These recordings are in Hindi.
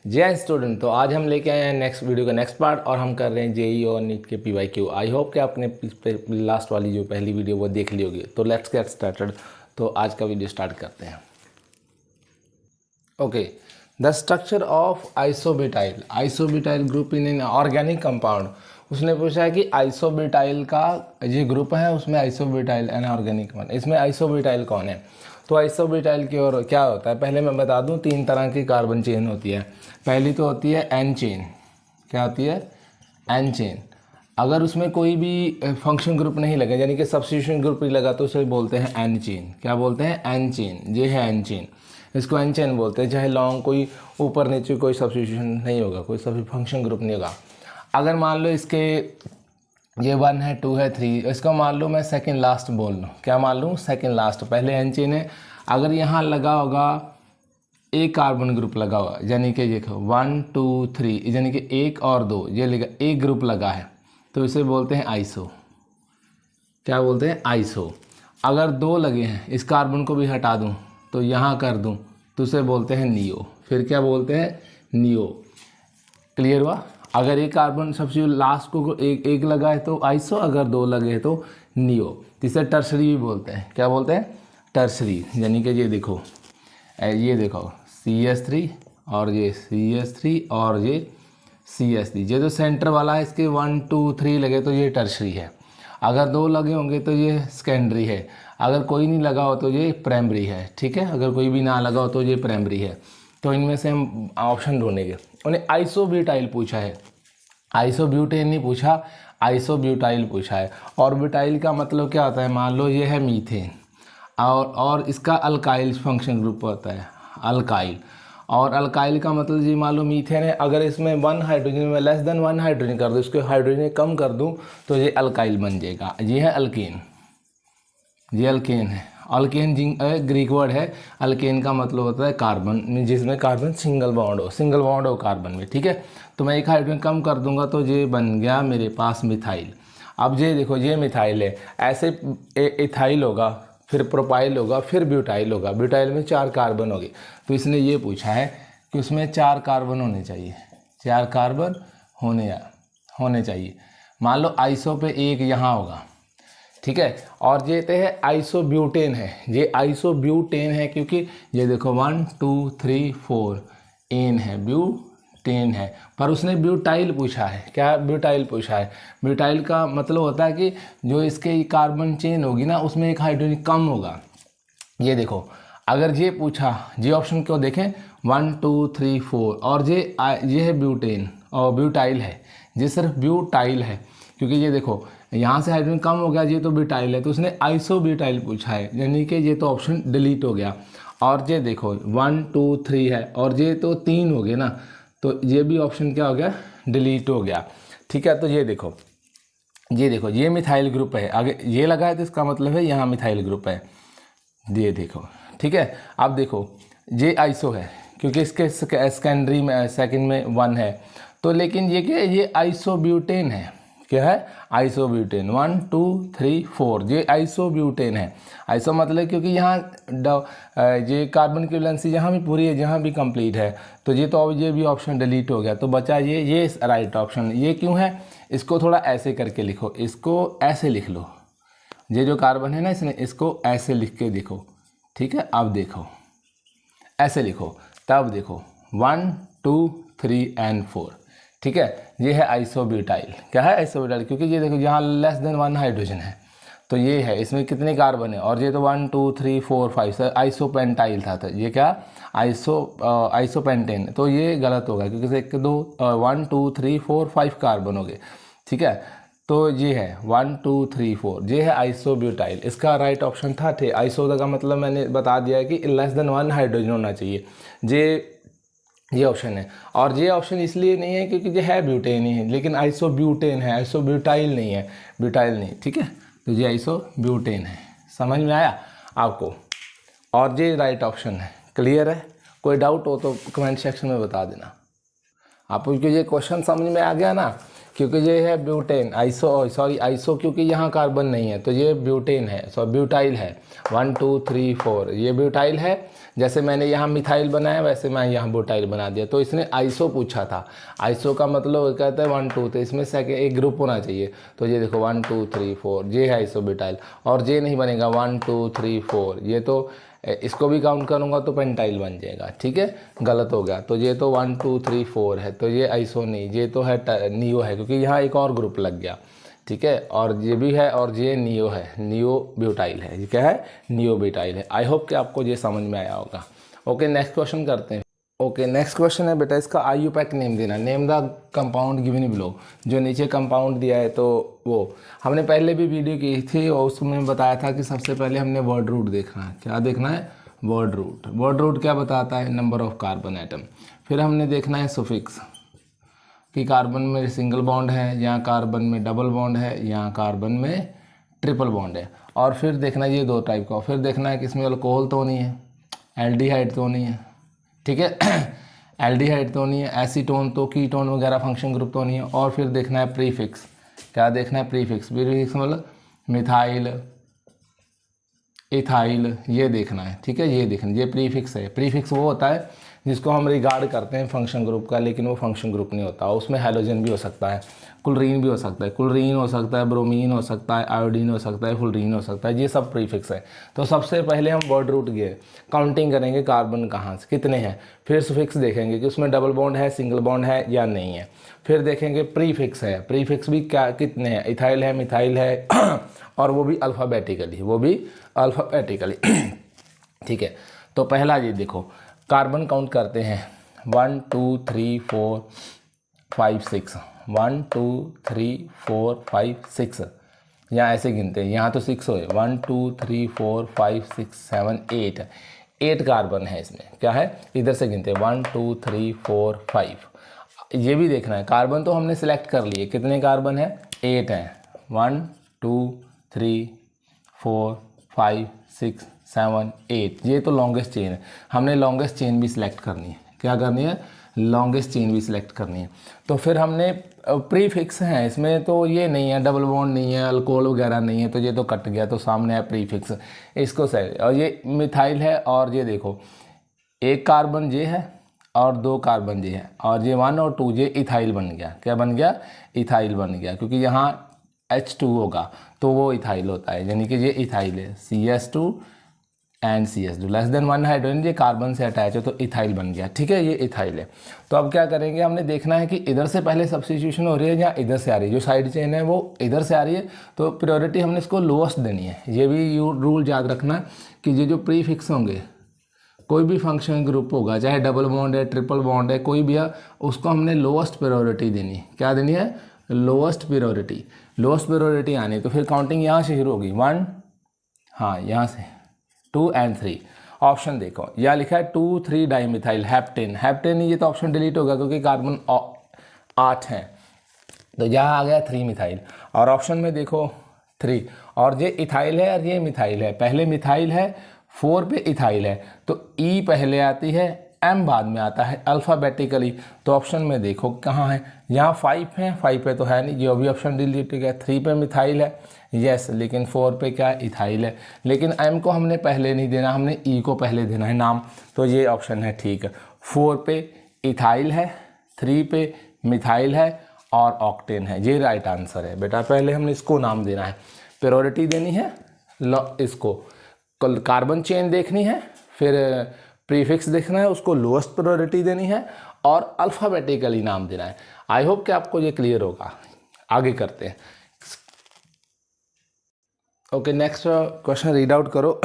जय स्टूडेंट। तो आज हम लेके आए हैं नेक्स्ट वीडियो का नेक्स्ट पार्ट और हम कर रहे हैं जेई और नीट के PYQ। आई होप कि आपने लास्ट वाली जो पहली वीडियो वो देख ली होगी। तो लेट्स गेट स्टार्टेड। तो आज का वीडियो स्टार्ट करते हैं। Okay, the structure of isobutyl. Isobutyl group in an organic compound. उसने पूछा है कि आइसोब्यूटाइल का ये ग्रुप है, उसमें आइसोब्यूटाइल एन ऑर्गेनिक वन, इसमें आइसोब्यूटाइल कौन है। तो आइसोब्यूटाइल की और क्या होता है, पहले मैं बता दूं, 3 तरह की कार्बन चेन होती है। पहली तो होती है एन चेन। क्या होती है? N chain. अगर उसमें कोई भी फंक्शन ग्रुप नहीं लगा, यानी कि सब्स्टिट्यूशन ग्रुप नहीं लगा, तो उसे बोलते हैं एन चेन। क्या बोलते हैं? N chain. ये है एन चेन, इसको एन चेन बोलते हैं। चाहे लॉन्ग कोई ऊपर नीचे कोई सब्स्टिट्यूशन नहीं होगा, कोई सभी फंक्शन ग्रुप नहीं होगा। अगर मान लो इसके ये 1 है, 2 है, 3, इसको मान लो मैं सेकंड लास्ट बोल लूँ। क्या मान लूँ? Second last. पहले एन चेन है, अगर यहाँ लगा होगा एक कार्बन ग्रुप लगा हुआ, यानी कि देखो 1 2 3, यानी कि 1 और 2, ये लगा एक ग्रुप लगा है, तो इसे बोलते हैं आइसो। क्या बोलते हैं? आइसो। अगर 2 लगे हैं, इस कार्बन को भी हटा दूँ तो यहाँ कर दूँ, तो उसे बोलते हैं नियो। फिर क्या बोलते हैं? नियो। क्लियर हुआ? अगर एक कार्बन सबसे लास्ट को एक लगा है तो आइसो, अगर 2 लगे हैं तो नियो। इसे टर्सरी भी बोलते हैं। क्या बोलते हैं? टर्सरी। यानी कि ये देखो CH3 और ये CH3 और ये CH3, ये जो सेंटर वाला है, इसके 1 2 3 लगे तो ये टर्सरी है। अगर 2 लगे होंगे तो ये सेकेंडरी है। अगर कोई नहीं लगा हो तो ये प्राइमरी है। ठीक है, अगर कोई भी ना लगा हो तो ये प्राइमरी है। तो इनमें से हम ऑप्शन ढूंढेंगे। उन्हें आइसोब्यूटाइल पूछा है, आइसोब्यूटेन नहीं पूछा, आइसोब्यूटाइल पूछा है। और ब्यूटाइल का मतलब क्या होता है? मान लो ये है मीथेन और इसका अल्काइल फंक्शन ग्रुप होता है, अल्काइल। और अल्काइल का मतलब जी मान लो मीथेन है, अगर इसमें 1 हाइड्रोजन में लेस देन 1 हाइड्रोजन कर दूँ, इसको हाइड्रोजन कम कर दूँ तो ये अल्काइल बन जाएगा। ये है अल्केन, ये अल्केन है। अल्केन ग्रीक वर्ड है। अल्केन का मतलब होता है कार्बन, जिसमें कार्बन सिंगल बॉन्ड हो कार्बन में। ठीक है, तो मैं एक हाइड्रोजन कम कर दूंगा तो ये बन गया मेरे पास मिथाइल। अब ये देखो, ये मिथाइल है। ऐसे इथाइल होगा, फिर प्रोपाइल होगा, फिर ब्यूटाइल होगा। ब्यूटाइल में 4 कार्बन होंगे। तो इसने ये पूछा है कि उसमें 4 कार्बन होने चाहिए, 4 कार्बन होने चाहिए। मान लो आइसो पे एक यहाँ होगा। ठीक है, और ये तो है आइसोब्यूटेन है, ये आइसोब्यूटेन है क्योंकि ये देखो 1 2 3 4 एन है, ब्यूटेन है। पर उसने ब्यूटाइल पूछा है। क्या ब्यूटाइल पूछा है? ब्यूटाइल का मतलब होता है कि जो इसके कार्बन चेन होगी ना, उसमें एक हाइड्रोजन कम होगा। ये देखो, अगर ये पूछा, ये ऑप्शन क्यों देखें, 1 2 3 4, और ये है ब्यूटेन और ब्यूटाइल है। ये सिर्फ ब्यूटाइल है क्योंकि ये देखो यहाँ से हाइड्रोजन कम हो गया, ये तो ब्यूटाइल है, तो उसने आइसोब्यूटाइल पूछा है, यानी कि ये तो ऑप्शन डिलीट हो गया। और ये देखो 1 2 3 है और ये तो 3 हो गए ना, तो ये भी ऑप्शन क्या हो गया? डिलीट हो गया। ठीक है, तो ये देखो ये मिथाइल ग्रुप है। आगे ये लगा है तो इसका मतलब है यहाँ मिथाइल ग्रुप है। ये देखो, ठीक है। अब देखो ये आइसो है क्योंकि इसके सेकेंडरी में सेकंड में 1 है, तो लेकिन ये क्या है? ये आइसोब्यूटेन है। क्या है? आइसोब्यूटेन। 1 2 3 4, ये आइसोब्यूटेन है। आइसो मतलब क्योंकि यहाँ ये कार्बन की वैलेंसी यहाँ भी पूरी है, यहाँ भी कंप्लीट है, तो ये तो ये भी ऑप्शन डिलीट हो गया। तो बचा ये राइट ऑप्शन। ये क्यों है? इसको थोड़ा ऐसे करके लिखो, इसको ऐसे लिख लो। ये जो कार्बन है ना, इसने इसको ऐसे लिख के देखो। ठीक है, अब देखो ऐसे लिखो, तब देखो 1 2 3 and 4। ठीक है, ये है आइसोब्यूटाइल। क्या है? आइसोब्यूटाइल, क्योंकि ये देखो यहाँ लेस देन 1 हाइड्रोजन है, तो ये है, इसमें कितने कार्बन है, और ये तो 1 2 3 4 5 सर आइसोपेंटाइल था, तो ये क्या? आइसोपेंटेन। तो ये गलत होगा क्योंकि 1 2 3 4 5 कार्बन हो गए। ठीक है, तो ये है 1 2 3 4, ये है आइसोब्यूटाइल। इसका राइट ऑप्शन था आइसो का मतलब मैंने बता दिया है कि लेस देन 1 हाइड्रोजन होना चाहिए। ये ऑप्शन है। और ये ऑप्शन इसलिए नहीं है क्योंकि ये है ब्यूटेन ही है, लेकिन आइसोब्यूटेन है, आइसोब्यूटाइल नहीं है, ब्यूटाइल नहीं। ठीक है, तो ये आइसोब्यूटेन है। समझ में आया आपको? और ये राइट ऑप्शन है। क्लियर है? कोई डाउट हो तो कमेंट सेक्शन में बता देना आपको। ये क्वेश्चन समझ में आ गया ना, क्योंकि ये है ब्यूटेन, आइसो क्योंकि यहाँ कार्बन नहीं है, तो ये ब्यूटेन है, ब्यूटाइल है। 1 2 3 4 ये ब्यूटाइल है, जैसे मैंने यहाँ मिथाइल बनाया वैसे मैं यहाँ बुटाइल बना दिया। तो इसने आइसो पूछा था, आइसो का मतलब कहता है 1 2, तो इसमें सेकेंड एक ग्रुप होना चाहिए। तो ये देखो 1 2 3 4 ये है आइसो ब्यूटाइल, और जे नहीं बनेगा 1 2 3 4, ये तो इसको भी काउंट करूँगा तो पेंटाइल बन जाएगा, ठीक है, गलत हो गया। तो ये तो 1 2 3 4 है, तो ये आइसो नहीं, ये तो है नियो है, क्योंकि यहाँ एक और ग्रुप लग गया, ठीक है। और ये भी है और ये नियो है, नियो ब्यूटाइल है, ये क्या है, नियो ब्यूटाइल है। आई होप कि आपको ये समझ में आया होगा। ओके नेक्स्ट क्वेश्चन करते हैं। ओके नेक्स्ट क्वेश्चन है बेटा, इसका IUPAC नेम देना, name the compound given below. जो नीचे कंपाउंड दिया है तो वो हमने पहले भी वीडियो की थी और उसमें बताया था कि सबसे पहले हमने वर्ड रूट देखना है। क्या देखना है, वर्ड रूट। वर्ड रूट क्या बताता है, नंबर ऑफ कार्बन एटम। फिर हमने देखना है सुफिक्स, कि कार्बन में सिंगल बॉन्ड है या कार्बन में डबल बॉन्ड है या कार्बन में ट्रिपल बॉन्ड है। और फिर देखना ये 2 टाइप का। फिर देखना है कि इसमें अल्कोहल तो नहीं है, एल्डिहाइड तो नहीं है, ठीक है, एल्डिहाइड तो नहीं है, एसीटोन तो कीटोन वगैरह फंक्शन ग्रुप तो नहीं है। और फिर देखना है प्रीफिक्स। क्या देखना है, प्रीफिक्स। प्रीफिक्स मतलब मिथाइल, इथाइल, ये देखना है, ठीक है, ये देखना, ये प्रीफिक्स है। प्रीफिक्स वो होता है जिसको हम रिगार्ड करते हैं फंक्शन ग्रुप का, लेकिन वो फंक्शन ग्रुप नहीं होता, उसमें हैलोजन भी हो सकता है, क्लोरीन भी हो सकता है, क्लोरीन हो सकता है, ब्रोमीन हो सकता है, आयोडीन हो सकता है, फ्लोरीन हो सकता है, ये सब प्रीफिक्स है। तो सबसे पहले हम वर्ड रूट गए, काउंटिंग करेंगे कार्बन कहाँ से कितने हैं। फिर सुफिक्स देखेंगे कि उसमें डबल बॉन्ड है, सिंगल बॉन्ड है या नहीं है। फिर देखेंगे प्रीफिक्स है, प्रीफिक्स भी क्या कितने हैं, इथाइल है, मिथाइल है और वो भी अल्फ़ाबेटिकली, वो भी अल्फ़ाबेटिकली ठीक है। तो पहला ये देखो, कार्बन काउंट करते हैं 1 2 3 4 5 6, 1 2 3 4 5 6, यहाँ ऐसे गिनते हैं, यहाँ तो 6 हुए, 1 2 3 4 5 6 7 8, 8 कार्बन है इसमें। क्या है, इधर से गिनते हैं 1 2 3 4 5। ये भी देखना है, कार्बन तो हमने सिलेक्ट कर लिए, कितने कार्बन है, 8 हैं, 1 2 3 4 5 6 7 8, ये तो लॉन्गेस्ट चेन है, हमने लॉन्गेस्ट चेन भी सिलेक्ट करनी है। क्या करनी है, लॉन्गेस्ट चेन भी सिलेक्ट करनी है। तो फिर हमने प्रीफिक्स हैं इसमें, तो ये नहीं है, डबल बॉन्ड नहीं है, अल्कोहल वगैरह नहीं है, तो ये तो कट गया, तो सामने है प्रीफिक्स, इसको सही। और ये मिथाइल है, और ये देखो 1 कार्बन ये है और 2 कार्बन ये है, और ये 1 और 2 ये इथाइल बन गया। क्या बन गया, इथाइल बन गया, क्योंकि यहाँ H2 होगा तो वो इथाइल होता है, यानी कि ये इथाइल है, CS2 and CS2 less than 1 hydrogen, ये कार्बन से अटैच है तो इथाइल बन गया, ठीक है, ये इथाइल है। तो अब क्या करेंगे, हमने देखना है कि इधर से पहले सब्स्टिट्यूशन हो रही है या इधर से आ रही है। जो साइड चेन है वो इधर से आ रही है, तो प्रायोरिटी हमने इसको लोएस्ट देनी है। ये भी रूल याद रखना कि ये जो प्रीफिक्स होंगे, कोई भी फंक्शन ग्रुप होगा, चाहे डबल बॉन्ड है, ट्रिपल बॉन्ड है, कोई भी है, उसको हमने लोएस्ट प्रायोरिटी देनी है। क्या देनी है, लोएस्ट प्रायोरिटी। लोएस्ट प्रायोरिटी आनी, तो फिर काउंटिंग यहाँ से शुरू होगी, 1, हाँ यहाँ से 2 एंड 3। ऑप्शन देखो, यहाँ लिखा है 2 3 डाइमिथाइल हेप्टेन, हेप्टेन ये तो ऑप्शन डिलीट होगा क्योंकि कार्बन 8 हैं, तो यहाँ आ गया 3 मिथाइल। और ऑप्शन में देखो 3, और ये इथाइल है और ये मिथाइल है, पहले मिथाइल है, 4 पे इथाइल है, तो E पहले आती है, M बाद में आता है अल्फ़ाबेटिकली। तो ऑप्शन में देखो कहाँ है, यहाँ 5 है, 5 पे तो है नहीं, ये भी ऑप्शन डिलीट गया। 3 पे मिथाइल है, यस, लेकिन 4 पे क्या है, इथाइल है, लेकिन M को हमने पहले नहीं देना, हमने E को पहले देना है नाम, तो ये ऑप्शन है ठीक है। 4 पे इथाइल है, 3 पे मिथाइल है और ऑक्टेन है, ये राइट आंसर है बेटा। पहले हमने इसको नाम देना है, प्रायोरिटी देनी है इसको, कार्बन चेन देखनी है, फिर प्रीफिक्स देखना है, उसको लोएस्ट प्रायोरिटी देनी है और अल्फ़ाबेटिकली नाम देना है। आई होप कि आपको ये क्लियर होगा। आगे करते हैं। Okay next question read out करो।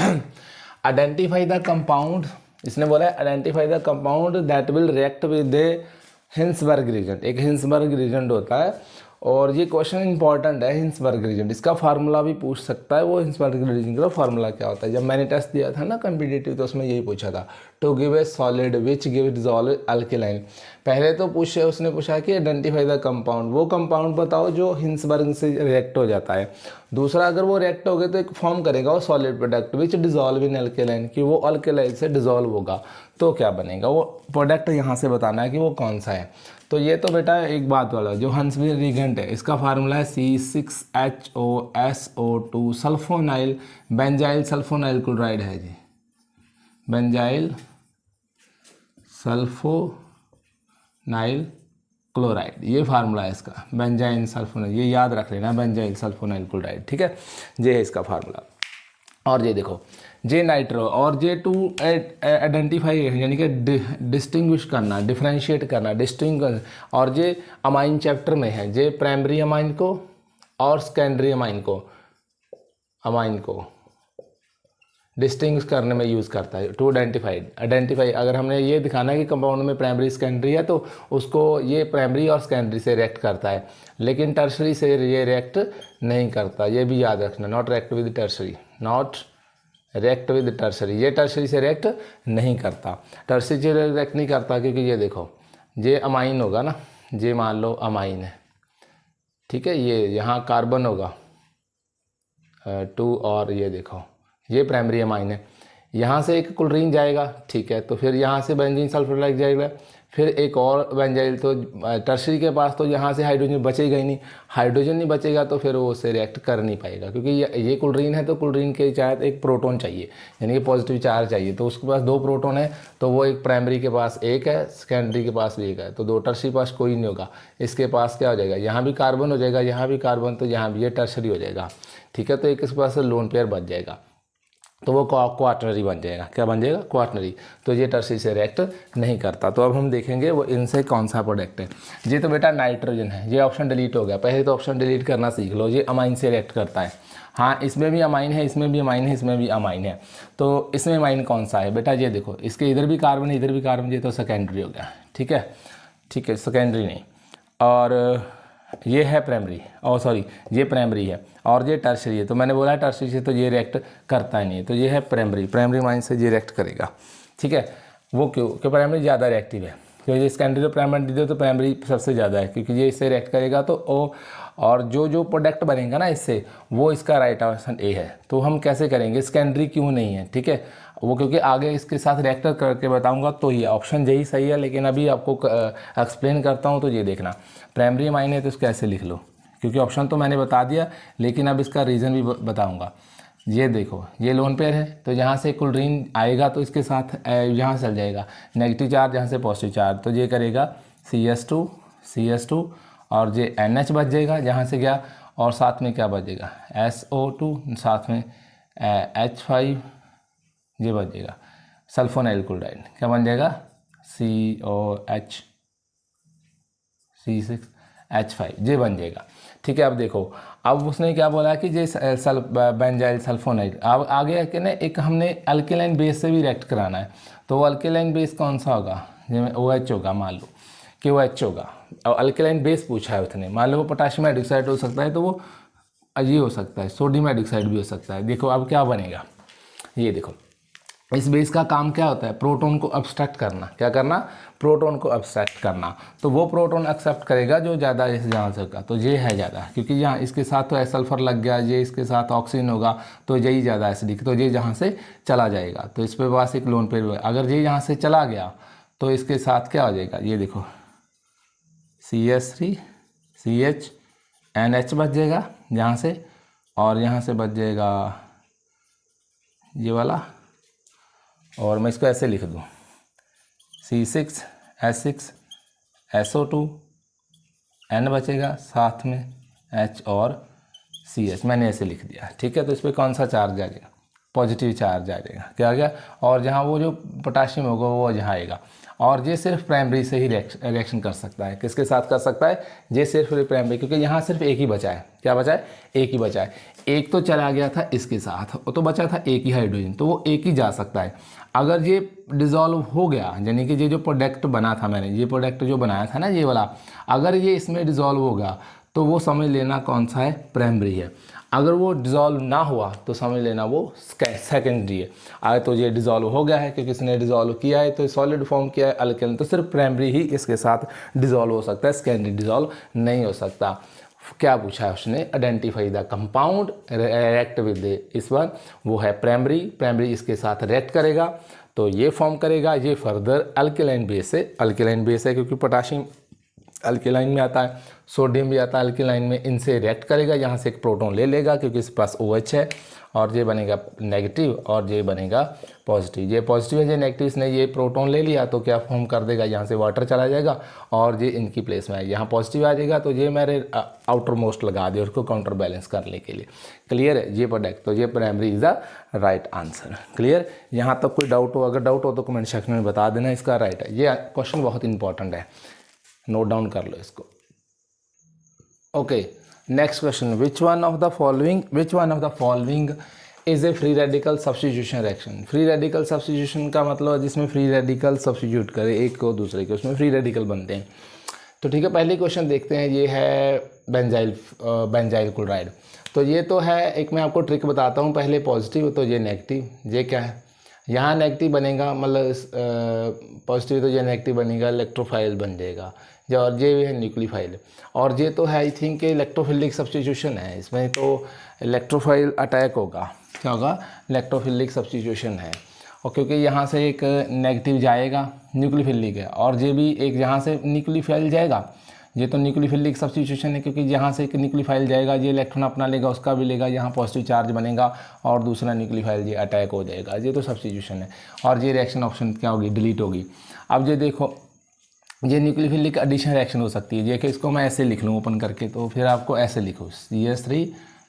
आइडेंटिफाई द कंपाउंड, इसने बोला है identify the compound that will react with the Hinsberg reagent. एक हिंसबर्ग रीजेंट होता है और ये क्वेश्चन इंपॉर्टेंट है। हिंसबर्ग रीजेंट, इसका फार्मूला भी पूछ सकता है, वो हिंसबर्ग रीजेंट का फार्मूला क्या होता है। जब मैंने टेस्ट दिया था ना कम्पिटिटिव, तो उसमें यही पूछा था, to give a solid which give dissolve alkaline. पहले तो उसने पूछा कि आइडेंटिफाई द कंपाउंड, वो कंपाउंड बताओ जो हिंसबर्ग से रिएक्ट हो जाता है। दूसरा, अगर वो रिएक्ट हो गए तो एक फॉर्म करेगा वो solid product which dissolve in alkaline, कि वो अल्केलाइन से डिसॉल्व होगा तो क्या बनेगा, वो प्रोडक्ट यहाँ से बताना है कि वो कौन सा है। तो ये तो बेटा एक बात वाला, जो हिंसबर्ग रिएजेंट है इसका फार्मूला है C6HOSO2 sulfonyl benzyl sulfonyl chloride है जी, बेंजाइल सल्फोनाइल क्लोराइड, ये फार्मूला है इसका, बेंजाइल सल्फोनाइल, ये याद रख लेना, बेंजाइल सल्फोनाइल क्लोराइड, ठीक है, ये है इसका फार्मूला। और ये देखो जे नाइट्रो और जे टू आइडेंटिफाई यानी कि डिस्टिंग्विश करना, डिफ्रेंशिएट करना, और जे अमाइन चैप्टर में है, जे प्राइमरी अमाइन को और सेकेंडरी अमाइन को डिस्टिंग्विश करने में यूज़ करता है। टू आइडेंटिफाई अगर हमने ये दिखाना है कि कंपाउंड में प्राइमरी सेकेंडरी है तो उसको ये प्राइमरी और सेकेंडरी से रिएक्ट करता है, लेकिन टर्शरी से ये रिएक्ट नहीं करता, ये भी याद रखना, not react with tertiary, not react with tertiary, ये टर्शरी से रिएक्ट नहीं करता, टर्शरी से रिएक्ट नहीं करता क्योंकि ये देखो ये अमाइन होगा ना, ये मान लो अमाइन है, ठीक है, ये यहाँ कार्बन होगा 2 और ये देखो ये प्राइमरी अमाइन है, यहाँ से एक क्लोरीन जाएगा, ठीक है, तो फिर यहाँ से बेंजीन सल्फर लग जाएगा, फिर एक और बेंजाइल, तो टर्शरी के पास तो यहाँ से हाइड्रोजन बचेगा ही नहीं, हाइड्रोजन नहीं बचेगा तो फिर वो उससे रिएक्ट कर नहीं पाएगा, क्योंकि ये क्लोरीन है तो क्लोरीन के चाहे एक प्रोटॉन चाहिए, यानी कि पॉजिटिव चार्ज चाहिए, तो उसके पास 2 प्रोटॉन है, तो वो एक प्राइमरी के पास 1 है, सेकेंडरी के पास भी 1 है, तो 2 टर्शरी पास कोई नहीं होगा, इसके पास क्या हो जाएगा, यहाँ भी कार्बन हो जाएगा, यहाँ भी कार्बन, तो यहाँ भी ये टर्शरी हो जाएगा, ठीक है, तो एक इसके पास लोन पेयर बच जाएगा, तो वो क्वाटनरी बन जाएगा, क्या बन जाएगा, क्वाटनरी, तो ये टर्शरी से रिएक्ट नहीं करता। तो अब हम देखेंगे वो इनसे कौन सा प्रोडक्ट है। ये तो बेटा नाइट्रोजन है, ये ऑप्शन डिलीट हो गया, पहले तो ऑप्शन डिलीट करना सीख लो, ये अमाइन से रिएक्ट करता है, हाँ इसमें भी अमाइन है, इसमें भी अमाइन है, इसमें भी अमाइन है, तो इसमें अमाइन कौन सा है बेटा, ये देखो इसके इधर भी कार्बन है, इधर भी कार्बन, ये तो सेकेंडरी हो गया, ठीक है, सेकेंडरी नहीं, और ये है प्राइमरी, और सॉरी ये प्राइमरी है और ये टर्शरी है, तो मैंने बोला है टर्शरी से तो ये रिएक्ट करता ही नहीं, तो ये है प्राइमरी माइन से ये रिएक्ट करेगा, ठीक है, वो क्यों प्राइमरी ज़्यादा रिएक्टिव है, क्योंकि सेकेंडरी तो प्राइमरी दे तो प्राइमरी सबसे ज़्यादा है, क्योंकि ये इससे रिएक्ट करेगा तो ओ, और जो प्रोडक्ट बनेगा ना इससे, वो इसका राइट ऑप्शन ए है। तो हम कैसे करेंगे, सेकेंडरी क्यों नहीं है, ठीक है, वो क्योंकि आगे इसके साथ रिएक्ट करके बताऊंगा, तो ये ऑप्शन यही सही है, लेकिन अभी आपको एक्सप्लेन करता हूँ, तो ये देखना प्राइमरी अमाइन है तो इसको ऐसे लिख लो, क्योंकि ऑप्शन तो मैंने बता दिया, लेकिन अब इसका रीज़न भी बताऊँगा। ये देखो ये लोन पेयर है, तो यहाँ से क्लोरीन आएगा तो इसके साथ यहाँ चल जाएगा नेगेटिव चार्ज, यहाँ से पॉजिटिव चार्ज, तो ये करेगा CS2 और ये NH बच जाएगा, जहाँ से गया, और साथ में क्या बचेगा SO2, साथ में H5 ये बच जाएगा, सल्फोनाइल क्लोराइड क्या बन जाएगा COH C6H5 ये बन जाएगा, ठीक है। अब देखो अब उसने क्या बोला कि ये बेंजाइल सल्फोनाइड, अब आगे कि ना एक हमने अल्केलाइन बेस से भी रिएक्ट कराना है, तो वो अल्केलाइन बेस कौन सा होगा, जिसमें OH होगा, मान लो कि OH होगा, और अल्केलाइन बेस पूछा है उसने, मान लो वो पोटाशियम हाइड्रोक्साइड हो सकता है, तो वो ये हो सकता है, सोडियम हाइड्रोक्साइड भी हो सकता है। देखो अब क्या बनेगा, ये देखो इस बेस का काम क्या होता है, प्रोटॉन को अब्स्ट्रैक्ट करना, क्या करना, प्रोटॉन को अब्स्ट्रैक्ट करना, तो वो प्रोटॉन एक्सेप्ट करेगा जो ज़्यादा इस जहाँ से होगा, तो ये है ज़्यादा, क्योंकि यहाँ इसके साथ तो सल्फर लग गया, ये इसके साथ ऑक्सीजन होगा, तो यही ज़्यादा एसिडिक, तो ये जहाँ से चला जाएगा, तो इस पे पास एक लोन पेयर, अगर ये यहाँ से चला गया तो इसके साथ क्या हो जाएगा, ये देखो CS3 CH NH बच जाएगा यहाँ से, और यहाँ से बच जाएगा ये वाला, और मैं इसको ऐसे लिख दूँ C6H6 SO2 N बचेगा, साथ में H और CH मैंने ऐसे लिख दिया, ठीक है। तो इस पर कौन सा चार्ज आ जाएगा, पॉजिटिव चार्ज आ जाएगा, क्या आ गया, और जहाँ वो जो पोटाशियम होगा वो जहाँ आएगा, और ये सिर्फ प्राइमरी से ही रिएक्शन कर सकता है, किसके साथ कर सकता है, ये सिर्फ प्राइमरी, क्योंकि यहाँ सिर्फ एक ही बचा है, क्या बचा है, एक ही बचा है, एक तो चला गया था इसके साथ, वो तो बचा था एक ही हाइड्रोजन, तो वो एक ही जा सकता है। अगर ये डिज़ोल्व हो गया, यानी कि ये जो प्रोडक्ट बना था मैंने, ये प्रोडक्ट जो बनाया था ना ये वाला, अगर ये इसमें डिज़ोल्व होगा तो वो समझ लेना कौन सा है, प्राइमरी है। अगर वो डिज़ोल्व ना हुआ तो समझ लेना वो सेकेंडरी है। आगे तो ये डिज़ोल्व हो गया है क्योंकि इसने डिज़ोल्व किया है, तो सॉलिड फॉर्म किया है अल्केन, तो सिर्फ प्राइमरी ही इसके साथ डिज़ोल्व हो सकता है, सेकेंडरी डिज़ोल्व नहीं हो सकता। क्या पूछा है उसने, identify the compound react with इस वन, वो है प्राइमरी इसके साथ रिएक्ट करेगा तो ये फॉर्म करेगा, ये फर्दर अल्केलाइन बेस है, क्योंकि पोटाशियम अल्किलाइन में आता है, सोडियम भी आता है अल्किलाइन में। इनसे रिएक्ट करेगा, यहाँ से एक प्रोटॉन ले लेगा क्योंकि इसके पास OH है, और ये बनेगा नेगेटिव और ये बनेगा पॉजिटिव। ये पॉजिटिव है, ये नेगेटिव, इसने ये प्रोटॉन ले लिया तो क्या फॉर्म कर देगा, यहाँ से वाटर चला जाएगा और ये इनकी प्लेस में आएगा, यहाँ पॉजिटिव आ जाएगा। तो ये मैंने आउटर मोस्ट लगा दिया उसको काउंटर बैलेंस करने के लिए। क्लियर है, ये प्रोडक्ट, तो ये primary is the right answer. Clear, यहाँ तक कोई डाउट हो, अगर डाउट हो तो कमेंट सेक्शन में बता देना, इसका राइट है। ये क्वेश्चन बहुत इंपॉर्टेंट है, नोट डाउन कर लो इसको। Okay, next question, which one of the following is a free radical substitution reaction. Free radical substitution का मतलब है जिसमें फ्री रेडिकल सब्स्टिट्यूट करे एक को दूसरे के, उसमें फ्री रेडिकल बनते हैं। तो ठीक है, पहले क्वेश्चन देखते हैं। ये है बेंजाइल क्लोराइड। तो ये तो है, एक मैं आपको ट्रिक बताता हूँ। पहले पॉजिटिव तो ये नेगेटिव, ये क्या है, यहाँ नेगेटिव बनेगा, मतलब पॉजिटिव तो ये नेगेटिव बनेगा, इलेक्ट्रोफाइल बन जाएगा। जो और ये है न्यूक्लियोफाइल, और ये तो है आई थिंक इलेक्ट्रोफिलिक सब्स्टिट्यूशन है, इसमें तो इलेक्ट्रोफाइल अटैक होगा। क्या होगा, इलेक्ट्रोफिलिक सब्स्टिट्यूशन है। और क्योंकि यहाँ से एक नेगेटिव जाएगा, न्यूक्लियोफिलिक है, और ये भी एक यहाँ से न्यूक्लियोफाइल जाएगा, ये तो न्यूक्लियोफिलिक सब्स्टिट्यूशन है क्योंकि यहाँ से एक न्यूक्लियोफाइल जाएगा, ये इलेक्ट्रॉन अपना लेगा, उसका भी लेगा, यहाँ पॉजिटिव चार्ज बनेगा, और दूसरा न्यूक्लियोफाइल ये अटैक हो जाएगा। ये तो सब्स्टिट्यूशन है, और ये रिएक्शन ऑप्शन क्या होगी, डिलीट होगी। अब ये देखो, ये न्यूक्लियोफिलिक एडिशन रिएक्शन हो सकती है। देखिए, इसको मैं ऐसे लिख लूँ ओपन करके, तो फिर आपको ऐसे लिखो CH3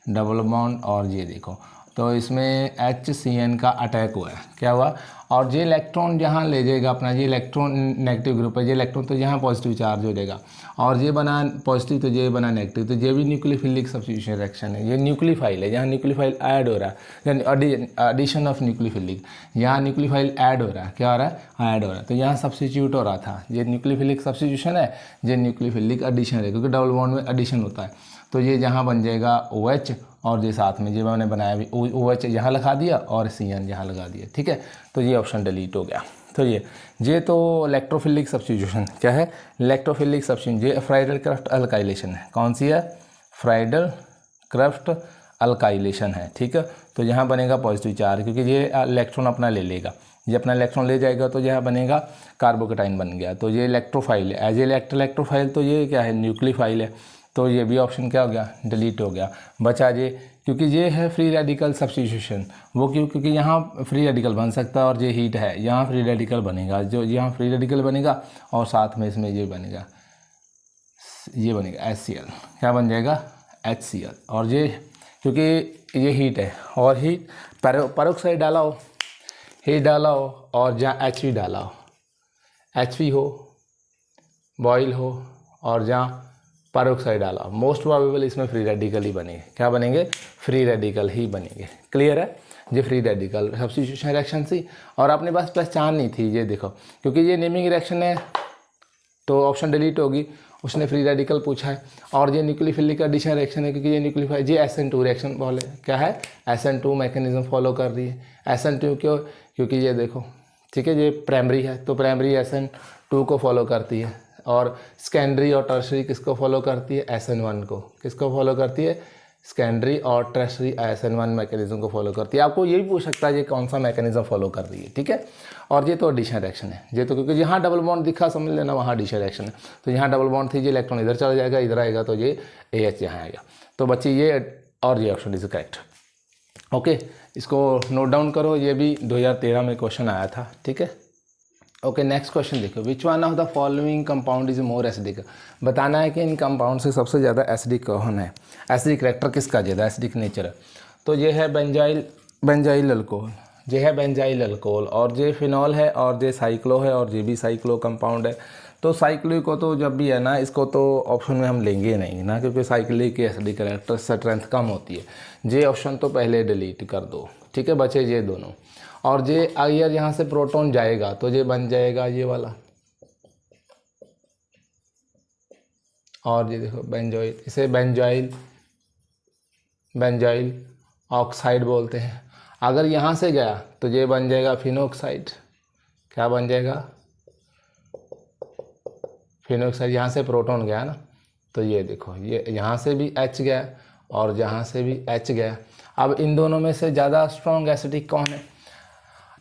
डबल बॉन्ड, और ये देखो तो इसमें HCN का अटैक हुआ है। क्या हुआ, और ये इलेक्ट्रॉन यहाँ ले जाएगा अपना, ये इलेक्ट्रॉन नेगेटिव ग्रुप है, ये इलेक्ट्रॉन तो यहाँ पॉजिटिव चार्ज हो जाएगा, और ये बना पॉजिटिव तो ये बना नेगेटिव, तो ये भी न्यूक्लियोफिलिक सब्स्टिट्यूशन रिएक्शन है। ये न्यूक्लियोफाइल है, यहाँ न्यूक्लियोफाइल ऐड हो रहा है, यानी एडिशन ऑफ न्यूक्लियोफिलिक, यहाँ न्यूक्लियोफाइल ऐड हो रहा है। क्या हो रहा है, ऐड हो रहा है, तो यहाँ सब्स्टिट्यूट हो रहा था। ये न्यूक्लियोफिलिक सब्स्टिट्यूशन है, ये न्यूक्लियोफिलिक एडिशन है, क्योंकि डबल बॉन्ड में एडिशन होता है। तो ये यहाँ बन जाएगा OH, और ये साथ में ये मैंने बनाया भी OH यहाँ लगा दिया और CN यहाँ लगा दिया। ठीक है, तो ये ऑप्शन डिलीट हो गया। तो ये तो इलेक्ट्रोफिलिक सब्स्टिट्यूशन क्या है, इलेक्ट्रोफिलिक सब्स्टिट्यूशन। ये फ्राइडल क्राफ्ट अल्काइलेशन है, कौन सी है, फ्राइडल क्राफ्ट अल्काइलेशन है। ठीक है, तो यहाँ बनेगा पॉजिटिव चार्ज, क्योंकि ये इलेक्ट्रॉन अपना ले लेगा, ये अपना इलेक्ट्रॉन ले जाएगा, तो यहाँ बनेगा कार्बोकेटाइन बन गया। तो ये इलेक्ट्रोफाइल है, एज इलेक्ट्रोफाइल, तो ये क्या है, न्यूक्लियोफाइल है। तो ये भी ऑप्शन क्या हो गया, डिलीट हो गया। बचा ये, क्योंकि ये है फ्री रेडिकल सब्स्टिट्यूशन। वो क्यों, क्योंकि यहाँ फ्री रेडिकल बन सकता है, और ये हीट है, यहाँ फ्री रेडिकल बनेगा, जो यहाँ फ्री रेडिकल बनेगा, और साथ में इसमें ये बनेगा HCl। क्या बन जाएगा, HCl। और ये क्योंकि ये हीट है, और हीट पेरोक्साइड डाला हो, हीट डाला हो, और जहाँ HV डाला हो, HV हो, बॉयल हो, और जहाँ पेरोक्साइड डाला, मोस्ट प्रोबेबल इसमें फ्री रेडिकल ही बनेंगे। क्या बनेंगे, फ्री रेडिकल ही बनेंगे। क्लियर है, ये फ्री रेडिकल सब्स्टिट्यूशन रिएक्शन थी, और अपने पास +4 नहीं थी। ये देखो, क्योंकि ये नेमिंग रिएक्शन है तो ऑप्शन डिलीट होगी, उसने फ्री रेडिकल पूछा है। और ये न्यूक्लियोफिलिक एडिशन रिएक्शन है, क्योंकि ये न्यूक्लियोफाइल, ये SN2 रिएक्शन बोले क्या है, SN2 मैकेनिज्म फॉलो कर रही है। SN2 क्यों, क्योंकि ये देखो, ठीक है, ये प्राइमरी है, तो प्राइमरी SN2 को फॉलो करती है, और सेकेंडरी और टर्शरी किसको फॉलो करती है, SN1 को। किसको फॉलो करती है, सेकेंडरी और टर्शरी SN1 मैकेनिज्म को फॉलो करती है। आपको ये भी पूछ सकता है ये कौन सा मैकेनिज्म फॉलो कर रही है। ठीक है, और ये तो एडिशन रिएक्शन है, ये तो क्योंकि यहाँ डबल बॉन्ड दिखा, समझ लेना वहाँ एडिशन रिएक्शन है। तो यहाँ डबल बॉन्ड थी, ये इलेक्ट्रॉन इधर चला जाएगा, इधर आएगा, तो ये AH यहाँ आएगा। तो बच्चे ये, और ये ऑप्शन इज करेक्ट। ओके, इसको नोट डाउन करो, ये भी 2013 में क्वेश्चन आया था। ठीक है, ओके, नेक्स्ट क्वेश्चन देखो, which one of the following compound is more acidic. बताना है कि इन कंपाउंड से सबसे ज़्यादा एसिडिक कौन है, एसिडिक करेक्टर किसका ज़्यादा एसिडिक नेचर है। तो ये है बेंजाइल अल्कोहल, ये है बेंजाइल अल्कोहल, और ये फिनॉल है, और ये साइक्लो है, और ये भी साइक्लो कंपाउंड है। तो साइक्लिक को तो जब भी है ना, इसको तो ऑप्शन में हम लेंगे नहीं ना, क्योंकि साइक्लिक की एसिडिक करेक्टर स्ट्रेंथ कम होती है। ये ऑप्शन तो पहले डिलीट कर दो। ठीक है, बचे ये दोनों, और ये अगर यहाँ से प्रोटॉन जाएगा तो ये बन जाएगा ये वाला, और ये देखो बेंजोइल, इसे बेंजाइल ऑक्साइड बोलते हैं। अगर यहाँ से गया तो ये बन जाएगा फिनोक्साइड। क्या बन जाएगा, फिनोक्साइड। यहाँ से प्रोटॉन गया ना, तो ये देखो, ये यहाँ से भी H गया, और यहाँ से भी H गया। अब इन दोनों में से ज़्यादा स्ट्रॉन्ग एसिडिक कौन है,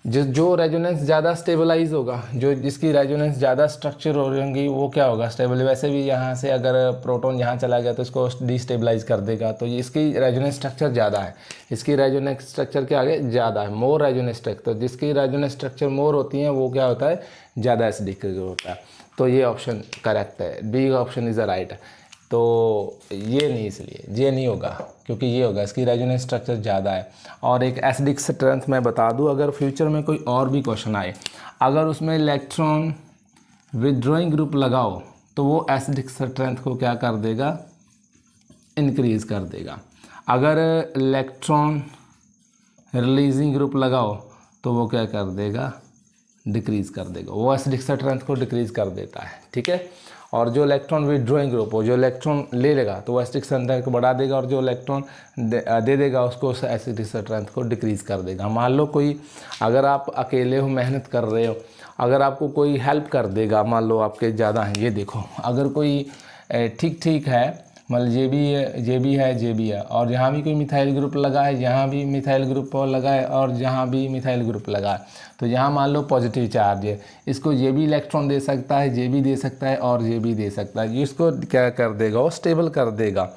जो रेजोनेंस ज़्यादा स्टेबलाइज होगा, जो जिसकी रेजोनेंस ज़्यादा स्ट्रक्चर हो होंगी वो क्या होगा, स्टेबल। वैसे भी यहाँ से अगर प्रोटॉन यहाँ चला गया तो इसको डिस्टेबलाइज कर देगा, तो इसकी रेजोनेंस स्ट्रक्चर ज़्यादा है, इसकी रेजोनेंस स्ट्रक्चर के आगे ज़्यादा है, मोर रेजोनेंस स्ट्रक्चर। तो जिसकी रेजोनेंस स्ट्रक्चर मोर होती हैं वो क्या होता है, ज़्यादा एसिडिक होता है। तो ये ऑप्शन करेक्ट है, B option is the right. तो ये नहीं, इसलिए ये नहीं होगा, क्योंकि ये होगा इसकी रेजोनेंस स्ट्रक्चर ज़्यादा है। और एक एसिडिक स्ट्रेंथ मैं बता दूं, अगर फ्यूचर में कोई और भी क्वेश्चन आए, अगर उसमें इलेक्ट्रॉन विथड्रॉइंग ग्रुप लगाओ तो वो एसिडिक स्ट्रेंथ को क्या कर देगा, इंक्रीज़ कर देगा। अगर इलेक्ट्रॉन रिलीजिंग ग्रुप लगाओ तो वो क्या कर देगा, डिक्रीज़ कर देगा, वो एसिडिक स्ट्रेंथ को डिक्रीज़ कर देता है, ठीक है। और जो इलेक्ट्रॉन विथड्रॉइंग ग्रुप हो, जो इलेक्ट्रॉन ले लेगा तो वो एसिडिक स्ट्रेंथ को बढ़ा देगा, और जो इलेक्ट्रॉन दे देगा उसको एसिडिक स्ट्रेंथ को डिक्रीज़ कर देगा। मान लो कोई, अगर आप अकेले हो, मेहनत कर रहे हो, अगर आपको कोई हेल्प कर देगा, मान लो आपके ज़्यादा हैं, ये देखो अगर कोई ठीक ठीक है, मतलब ये भी है, और यहाँ भी कोई मिथाइल ग्रुप लगा है, यहाँ भी मिथाइल ग्रुप लगा है, और यहाँ भी मिथाइल ग्रुप लगा है, तो यहाँ मान लो पॉजिटिव चार्ज है, इसको ये भी इलेक्ट्रॉन दे सकता है, ये भी दे सकता है, और ये भी दे सकता है, इसको क्या कर देगा, वो स्टेबल कर देगा।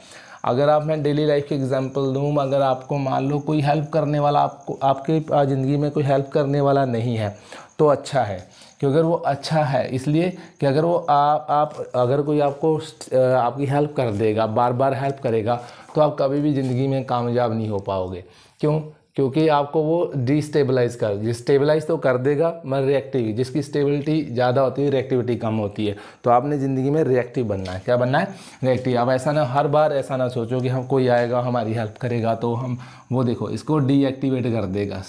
अगर आप, मैं डेली लाइफ के एग्जांपल दूँ, अगर आपको मान लो कोई हेल्प करने वाला, आपको आपके ज़िंदगी में कोई हेल्प करने वाला नहीं है तो अच्छा है, क्योंकि अगर वो अच्छा है इसलिए कि अगर वो आप अगर कोई आपको आपकी हेल्प कर देगा, बार बार हेल्प करेगा, तो आप कभी भी ज़िंदगी में कामयाब नहीं हो पाओगे। क्यों? क्योंकि आपको वो स्टेबलाइज तो कर देगा, मगर रिएक्टिव, जिसकी स्टेबिलिटी ज़्यादा होती है रिएक्टिविटी कम होती है। तो आपने ज़िंदगी में रिएक्टिव बनना है। क्या बनना है? रिएक्टिव। अब ऐसा ना, हर बार ऐसा ना सोचो कि हम, कोई आएगा हमारी हेल्प करेगा तो हम, वो देखो इसको डीएक्टिवेट कर देगा,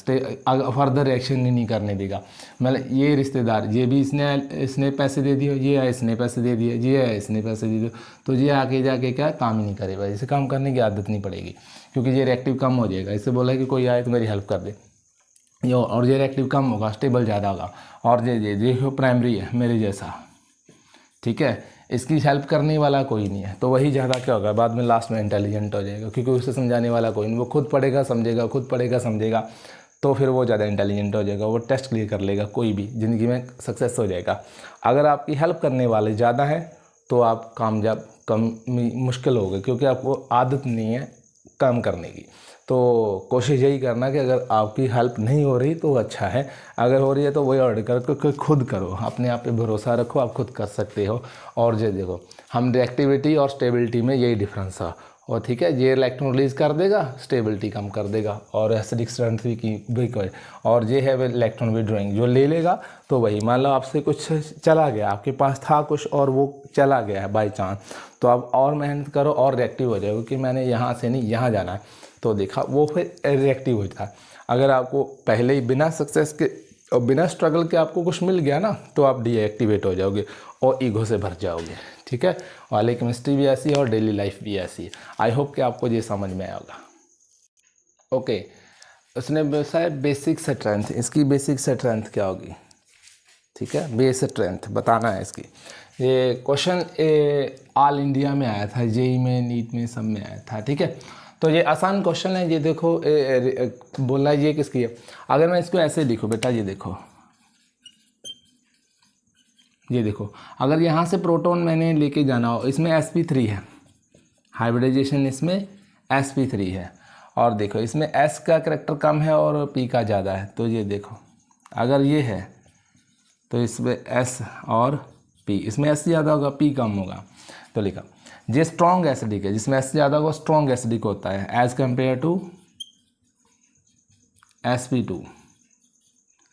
फर्दर रिएक्शन नहीं करने देगा। मतलब ये रिश्तेदार, ये भी इसने पैसे दे दिए, ये है इसने पैसे दे दिए, ये है इसने पैसे दे दिए, तो ये आके जाके क्या काम ही नहीं करेगा, इसे काम करने की आदत नहीं पड़ेगी, क्योंकि ये रिएक्टिव कम हो जाएगा। इससे बोला कि कोई आए तो मेरी हेल्प कर दे, ये, और ये रिएक्टिव कम होगा, स्टेबल ज़्यादा होगा। और ये प्राइमरी है मेरे जैसा, ठीक है, इसकी हेल्प करने वाला कोई नहीं है, तो वही ज़्यादा क्या होगा, बाद में लास्ट में इंटेलिजेंट हो जाएगा, क्योंकि उसे समझाने वाला कोई नहीं, वो खुद पढ़ेगा समझेगा, खुद पढ़ेगा समझेगा, तो फिर वो ज़्यादा इंटेलिजेंट हो जाएगा, वो टेस्ट क्लियर कर लेगा, कोई भी ज़िंदगी में सक्सेस हो जाएगा। अगर आपकी हेल्प करने वाले ज़्यादा हैं तो आप कामयाब कम मुश्किल होगा, क्योंकि आपको आदत नहीं है काम करने की। तो कोशिश यही करना कि अगर आपकी हेल्प नहीं हो रही तो अच्छा है, अगर हो रही है तो वही ऑर्डर करो, खुद करो, अपने आप पे भरोसा रखो, आप खुद कर सकते हो। और ये देखो, हम रिएक्टिविटी और स्टेबिलिटी में यही डिफरेंस है, और ठीक है, ये इलेक्ट्रॉन रिलीज कर देगा, स्टेबिलिटी कम कर देगा, और एसिडिक स्ट्रेंथ भी कोई, और ये है इलेक्ट्रॉन विथड्रॉइंग, जो ले लेगा तो वही, मान लो आपसे कुछ चला गया, आपके पास था कुछ और वो चला गया है बाई चांस, तो आप और मेहनत करो और रिएक्टिव हो जाएगा कि मैंने यहाँ से नहीं यहाँ जाना है, तो देखा वो फिर रिएक्टिव होता है। अगर आपको पहले ही बिना सक्सेस के और बिना स्ट्रगल के आपको कुछ मिल गया ना, तो आप डीएक्टिवेट हो जाओगे और ईगो से भर जाओगे, ठीक है। वाले केमिस्ट्री भी ऐसी है और डेली लाइफ भी ऐसी है। आई होप कि आपको ये समझ में आया होगा। ओके, उसने बताया बेसिक स्ट्रेंथ, इसकी बेसिक स्ट्रेंथ क्या होगी, ठीक है, बेस स्ट्रेंथ बताना है इसकी। ये क्वेश्चन ऑल इंडिया में आया था, जेई में, नीट में, सब में आया था, ठीक है। तो ये आसान क्वेश्चन है, ये देखो बोलना ये किसकी है। अगर मैं इसको ऐसे लिखूँ बेटा, ये देखो, ये देखो, अगर यहाँ से प्रोटॉन मैंने लेके जाना हो, इसमें sp3 है, हाइब्रिडाइजेशन इसमें sp3 है, और देखो इसमें s का करैक्टर कम है और p का ज़्यादा है, तो ये देखो अगर ये है तो इसमें s और p, इसमें s ज़्यादा होगा p कम होगा, तो लिखा। ये स्ट्रॉन्ग एसिडिक है, जिसमें s ज़्यादा होगा स्ट्रॉन्ग एसिडिक होता है एज़ कम्पेयर टू sp2,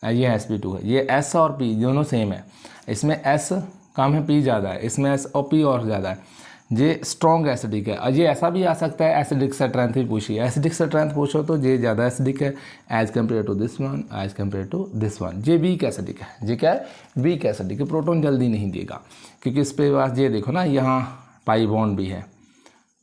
ये sp2 है, ये s और p दोनों सेम है, इसमें s कम है p ज़्यादा है, इसमें s और p और ज़्यादा है, ये स्ट्रॉन्ग एसिडिक है। और ये ऐसा भी आ सकता है एसिडिक स्ट्रेंथ भी पूछिए, एसिडिक स्ट्रेंथ पूछो तो ये ज़्यादा एसिडिक है as compare to this one, as compare to this one. ये वीक एसिडिक है, ये क्या है, वीक एसिडिक है, प्रोटॉन जल्दी नहीं देगा, क्योंकि इस पे पास ये देखो ना, यहाँ पाई बॉन्ड भी है,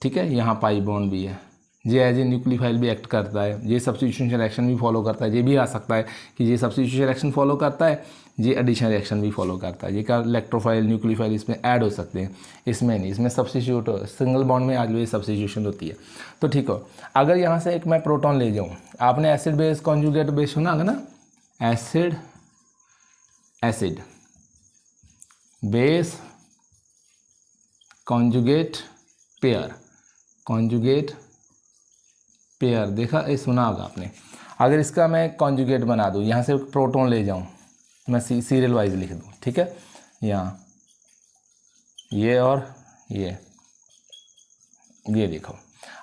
ठीक है, यहाँ पाई बॉन्ड भी है, ये एज ए न्यूक्लियोफाइल भी एक्ट करता है, ये सब्स्टिट्यूशन रिएक्शन भी फॉलो करता है, ये भी आ सकता है कि ये सब्स्टिट्यूशन रिएक्शन फॉलो करता है, ये एडिशन रिएक्शन भी फॉलो करता है, ये क्या इलेक्ट्रोफाइल न्यूक्लियोफाइल इसमें ऐड हो सकते हैं, इसमें नहीं, इसमें सब्स्टिट्यूट सिंगल बॉन्ड में आज भी सब्स्टिट्यूशन होती है। तो ठीक हो, अगर यहाँ से एक मैं प्रोटॉन ले जाऊँ, आपने एसिड बेस कॉन्जुगेट बेस सुना होगा ना, acid acid, base conjugate pair, conjugate pair, देखा ये सुना होगा आपने। अगर इसका मैं कॉन्जुगेट बना दूँ, यहाँ से प्रोटॉन ले जाऊँ, मैं सीरियल वाइज लिख दूँ, ठीक है, यहाँ ये और ये देखो,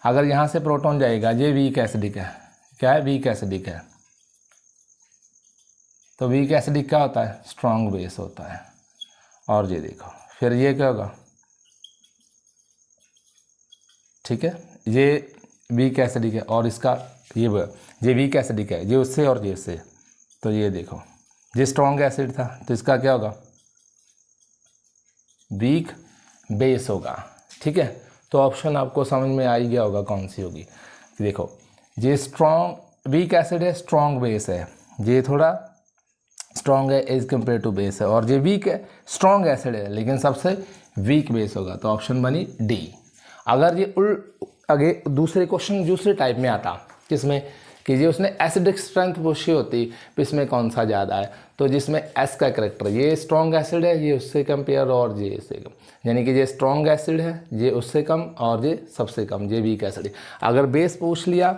अगर यहाँ से प्रोटॉन जाएगा, ये वीक एसिडिक है, क्या है, वीक एसिडिक है, तो वीक एसिडिक क्या होता है, स्ट्रॉन्ग बेस होता है। और ये देखो फिर ये क्या होगा, ठीक है, ये वीक एसिडिक है और इसका ये वीक एसिडिक है, ये उससे और ये उससे, तो ये देखो ये स्ट्रॉन्ग एसिड था, तो इसका क्या होगा, वीक बेस होगा, ठीक है। तो ऑप्शन आपको समझ में आ ही गया होगा कौन सी होगी। देखो ये स्ट्रॉन्ग वीक एसिड है, स्ट्रॉन्ग बेस है, ये थोड़ा स्ट्रॉन्ग है एज कम्पेयर टू बेस है, और ये वीक है, स्ट्रॉन्ग एसिड है लेकिन सबसे वीक बेस होगा, तो ऑप्शन बनी डी। अगर ये आगे दूसरे क्वेश्चन दूसरे टाइप में आता, किसमें कि ये उसने एसिडिक स्ट्रेंथ पूछी होती, तो इसमें कौन सा ज़्यादा है, तो जिसमें एस का करेक्टर, ये स्ट्रॉन्ग एसिड है, ये उससे कंपेयर और ये इससे कम, यानी कि ये स्ट्रॉन्ग एसिड है, ये उससे कम और ये सबसे कम, ये वीक एसिड है। अगर बेस पूछ लिया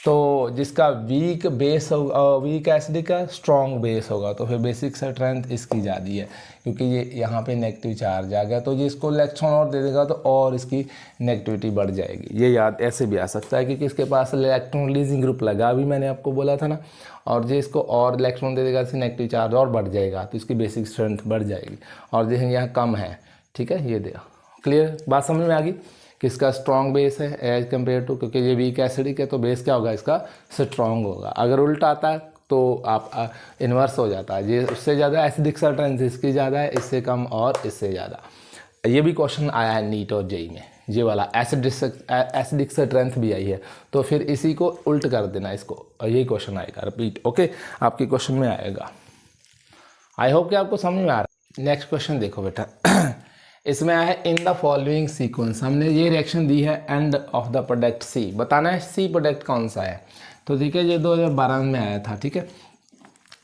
तो जिसका वीक बेस होगा, वीक एसिड का स्ट्रॉन्ग बेस होगा, तो फिर बेसिक स्ट्रेंथ इसकी ज़्यादा है, क्योंकि ये यहाँ पे नेगेटिव चार्ज आ गया, तो ये इसको इलेक्ट्रॉन और दे देगा तो और इसकी नेगेटिविटी बढ़ जाएगी। ये याद ऐसे भी आ सकता है क्योंकि इसके पास इलेक्ट्रॉन रिलीजिंग ग्रुप लगा, अभी मैंने आपको बोला था ना, और ये इसको और इलेक्ट्रॉन दे देगा, इसकी नेगेटिव चार्ज और बढ़ जाएगा, तो इसकी बेसिक स्ट्रेंथ बढ़ जाएगी, और देखेंगे यहाँ कम है, ठीक है। ये देखो क्लियर बात समझ में आ गई, किसका स्ट्रॉन्ग बेस है एज कम्पेयर टू, क्योंकि ये वीक एसिडिक है तो बेस क्या होगा इसका, स्ट्रॉन्ग होगा। अगर उल्टा आता है तो आप इन्वर्स हो जाता है, ये उससे ज़्यादा एसिडिक स्ट्रेंथ इसकी ज़्यादा है, इससे कम और इससे ज़्यादा। ये भी क्वेश्चन आया है नीट और जेई में, ये वाला एसिडिक स्ट्रेंथ भी आई है, तो फिर इसी को उल्ट कर देना इसको, और यही क्वेश्चन आएगा रिपीट, ओके, आपके क्वेश्चन में आएगा। आई होप कि आपको समझ में आ रहा है। नेक्स्ट क्वेश्चन देखो बेटा, इसमें आया है इन द फॉलोइंग सीक्वेंस, हमने ये रिएक्शन दी है and of the product C, बताना है सी प्रोडक्ट कौन सा है। तो ठीक है, ये 2012 में आया था, ठीक है,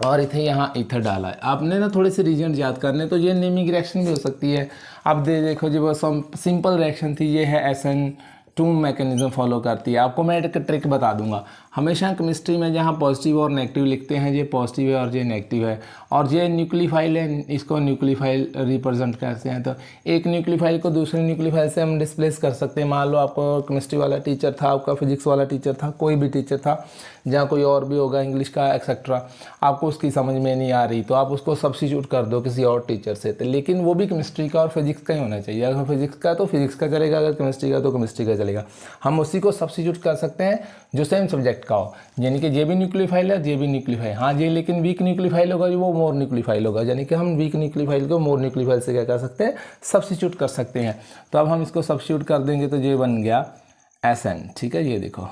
और इथे यहाँ ईथर डाला है। आपने ना थोड़े से रीजन याद करने, तो ये नेमिंग रिएक्शन भी हो सकती है। अब देखो जी वो सिंपल रिएक्शन थी, ये है SN2 मैकेनिज्म फॉलो करती है। आपको मैं एक ट्रिक बता दूंगा, हमेशा केमिस्ट्री में जहाँ पॉजिटिव और नेगेटिव लिखते हैं, ये पॉजिटिव है और ये नेगेटिव है, और ये न्यूक्लियोफाइल है, इसको न्यूक्लियोफाइल रिप्रेजेंट करते हैं। तो एक न्यूक्लियोफाइल को दूसरे न्यूक्लियोफाइल से हम डिस्प्लेस कर सकते हैं। मान लो आपको केमिस्ट्री वाला टीचर था, आपका फिजिक्स वाला टीचर था, कोई भी टीचर था, जहाँ कोई और भी होगा, इंग्लिश का एक्सेट्रा, आपको उसकी समझ में नहीं आ रही तो आप उसको सब्स्टिट्यूट कर दो किसी और टीचर से, तो लेकिन वो भी केमिस्ट्री का और फिजिक्स का ही होना चाहिए। अगर फिजिक्स का तो फिजिक्स का चलेगा, अगर केमिस्ट्री का तो केमिस्ट्री का चलेगा। हम उसी को सब्स्टिट्यूट कर सकते हैं जो सेम सब्जेक्ट का हो, यानी कि ये भी न्यूक्लियोफाइल है, ये भी न्यूक्लियोफाइल, हाँ ये लेकिन वीक न्यूक्लियोफाइल होगा, वो मोर न्यूक्लियोफाइल होगा, यानी कि हम वीक न्यूक्लियोफाइल को मोर न्यूक्लियोफाइल से क्या कर सकते हैं, सब्स्टिट्यूट कर सकते हैं। तो अब हम इसको सब्स्टिट्यूट कर देंगे तो ये बन गया SN, ठीक है, ये देखो,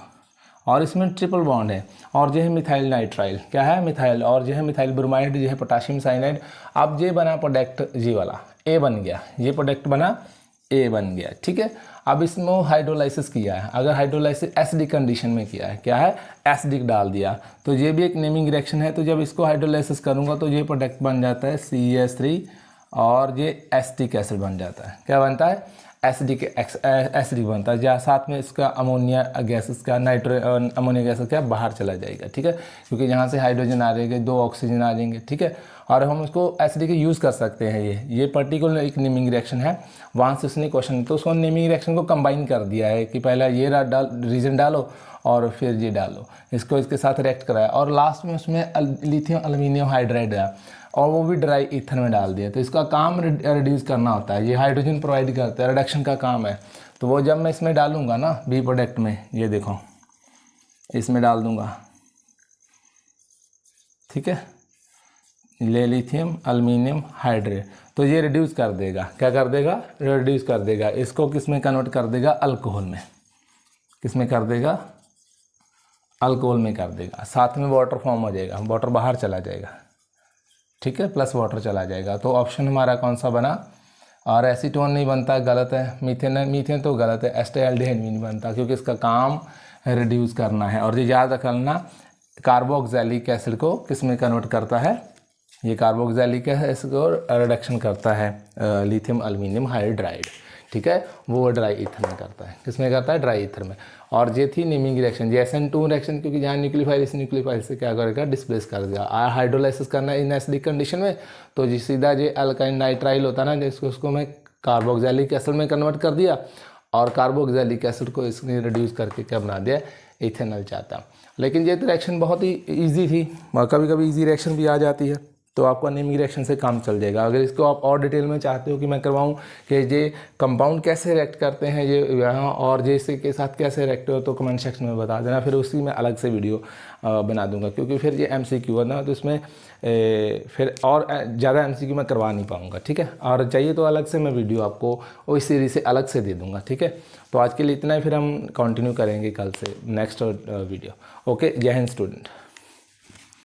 और इसमें ट्रिपल बॉन्ड है, और ये है मिथाइल नाइट्राइल, क्या है मिथाइल, और ये है मिथाइल ब्रोमाइड, ये है पोटाशियम साइनाइड। अब ये बना प्रोडक्ट जी वाला ए बन गया, ये प्रोडक्ट बना ए बन गया, ठीक है। अब इसमें हाइड्रोलाइसिस किया है, अगर हाइड्रोलाइसिस एसिडिक कंडीशन में किया है, क्या है एसिडिक डाल दिया, तो ये भी एक नेमिंग रिएक्शन है। तो जब इसको हाइड्रोलाइसिस करूँगा तो ये प्रोडक्ट बन जाता है CH3, और ये एसिटिक एसिड बन जाता है, क्या बनता है एसिडिक बनता है, जहाँ साथ में इसका अमोनिया गैसेस का अमोनिया गैसेस क्या बाहर चला जाएगा, ठीक है, क्योंकि यहाँ से हाइड्रोजन आ जाएंगे, 2 ऑक्सीजन आ जाएंगे, ठीक है, और हम उसको एसिडिक यूज़ कर सकते हैं। ये पर्टिकुलर एक नेमिंग रिएक्शन है, वहाँ से उसने क्वेश्चन, तो उसको नेमिंग रिएक्शन को कंबाइन कर दिया है कि पहला ये रीजन डालो और फिर ये डालो, इसको इसके साथ रिएक्ट कराया, और लास्ट में उसमें लिथियम एल्यूमिनियम हाइड्राइड है और वो भी ड्राई ईथर में डाल दिया। तो इसका काम रिड्यूस करना होता है, ये हाइड्रोजन प्रोवाइड करता है, रिडक्शन का काम है। तो वो जब मैं इसमें डालूंगा ना बी प्रोडक्ट में, ये देखो इसमें डाल दूंगा, ठीक है, ले लिथियम एल्यूमिनियम हाइड्रेट, तो ये रिड्यूस कर देगा, क्या कर देगा, रिड्यूस कर देगा, इसको किस में कन्वर्ट कर देगा, अल्कोहल में, किस में कर देगा, अल्कोहल में कर देगा, साथ में वाटर फॉर्म हो जाएगा, वाटर बाहर चला जाएगा, ठीक है, प्लस वाटर चला जाएगा। तो ऑप्शन हमारा कौन सा बना, और एसीटोन नहीं बनता, गलत है, मीथेन तो गलत है, एस्टाल्डिहाइड भी नहीं बनता, क्योंकि इसका काम रिड्यूस करना है। और ये याद रखना कार्बोक्सिलिक एसिड को किस में कन्वर्ट करता है, ये कार्बोक्सिलिक एसिड को रिडक्शन करता है लिथियम एल्यूमिनियम हाइड्राइड, ठीक है, वो ड्राई ईथर में करता है, किस में करता है, ड्राई ईथर में। और ये थी नेमिंग रिएक्शन, ये SN2 रिएक्शन, क्योंकि यहाँ न्यूक्लियोफाइल इस न्यूक्लियोफाइल से क्या करेगा, डिस्प्लेस कर देगा। हाइड्रोलाइसिस करना है इन एसिडिक कंडीशन में, तो जी सीधा ये अल्काइन नाइट्राइल होता है ना, जिसको उसको मैं कार्बोक्सिलिक एसिड में कन्वर्ट कर दिया, और कार्बोक्सिलिक एसिड को इसने रिड्यूस करके क्या बना दिया, इथेनॉल चाहता। लेकिन ये तो रिएक्शन बहुत ही ईजी थी, कभी कभी ईजी रिएक्शन भी आ जाती है, तो आपको अनेमिक रिएक्शन से काम चल जाएगा। अगर इसको आप और डिटेल में चाहते हो कि मैं करवाऊँ कि ये कंपाउंड कैसे रिएक्ट करते हैं ये यहाँ, और ये इसके साथ कैसे रिएक्ट हो, तो कमेंट सेक्शन में बता देना, फिर उसी में अलग से वीडियो बना दूंगा, क्योंकि फिर ये MCQ है ना, तो इसमें फिर और ज़्यादा MCQ मैं करवा नहीं पाऊँगा, ठीक है। और चाहिए तो अलग से मैं वीडियो आपको उस सीरीज से अलग से दे दूँगा, ठीक है। तो आज के लिए इतना ही, फिर हम कंटिन्यू करेंगे कल से नेक्स्ट वीडियो। ओके, जय हिंद स्टूडेंट।